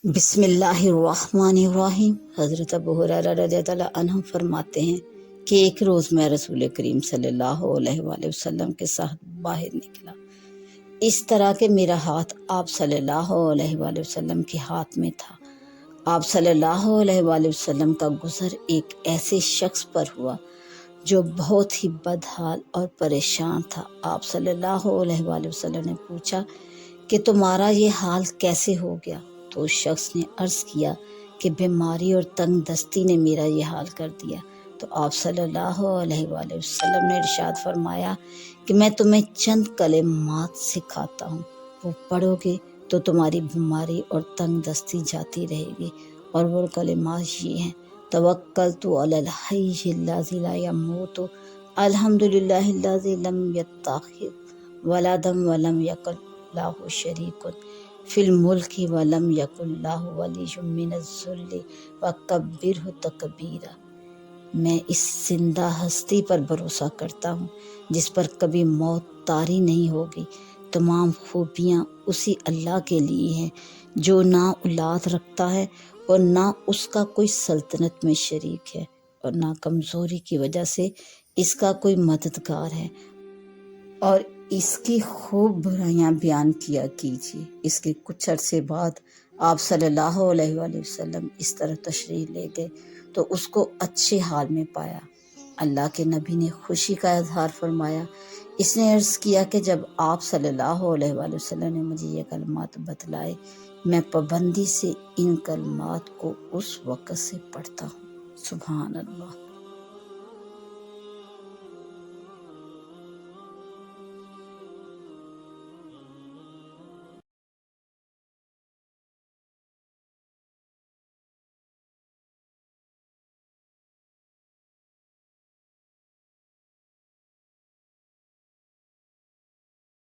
بسم اللہ الرحمن الرحیم۔ حضرت ابو ہریرہ رضی اللہ عنہ فرماتے ہیں کہ ایک روز میں رسول کریم صلی اللہ علیہ وآلہ وسلم کے ساتھ باہر نکلا، اس طرح کہ میرا ہاتھ آپ صلی اللہ علیہ وآلہ وسلم کے ہاتھ میں تھا۔ آپ صلی اللہ علیہ وآلہ وسلم کا گزر ایک ایسے شخص پر ہوا جو بہت ہی بدحال اور پریشان تھا۔ آپ صلی اللہ علیہ وآلہ وسلم نے پوچھا کہ تمہارا یہ حال کیسے ہو گیا؟ تو اس شخص نے عرض کیا کہ بیماری اور تنگ دستی نے میرا یہ حال کر دیا۔ تو آپ صلی اللہ علیہ وآلہ وسلم نے ارشاد فرمایا کہ میں تمہیں چند کلمات سکھاتا ہوں، وہ پڑھو گے تو تمہاری بیماری اور تنگ دستی جاتی رہے گی۔ اور وہ کلمات یہ ہیں: توکلت علی الحی الذی لا یموت، الحمدللہ الذی لم یتخذ ولدا ولم یکن لہ شریک فی الملک ولم یکن لہ ولی من الذل وکبرہ تکبیرا۔ میں اس زندہ ہستی پر بھروسہ کرتا ہوں جس پر کبھی موت طاری نہیں ہوگی۔ تمام خوبیاں اسی اللہ کے لیے ہیں جو نہ اولاد رکھتا ہے اور نہ اس کا کوئی سلطنت میں شریک ہے، اور نہ کمزوری کی وجہ سے اس کا کوئی مددگار ہے، اور اس کی خوب برائیاں بیان کیا کیجیے۔ اس کے کچھ عرصے بعد آپ صلی اللہ علیہ وآلہ وسلم اس طرح تشریف لے گئے تو اس کو اچھے حال میں پایا۔ اللہ کے نبی نے خوشی کا اظہار فرمایا۔ اس نے عرض کیا کہ جب آپ صلی اللہ علیہ وآلہ وسلم نے مجھے یہ کلمات بتلائے، میں پابندی سے ان کلمات کو اس وقت سے پڑھتا ہوں۔ سبحان اللہ۔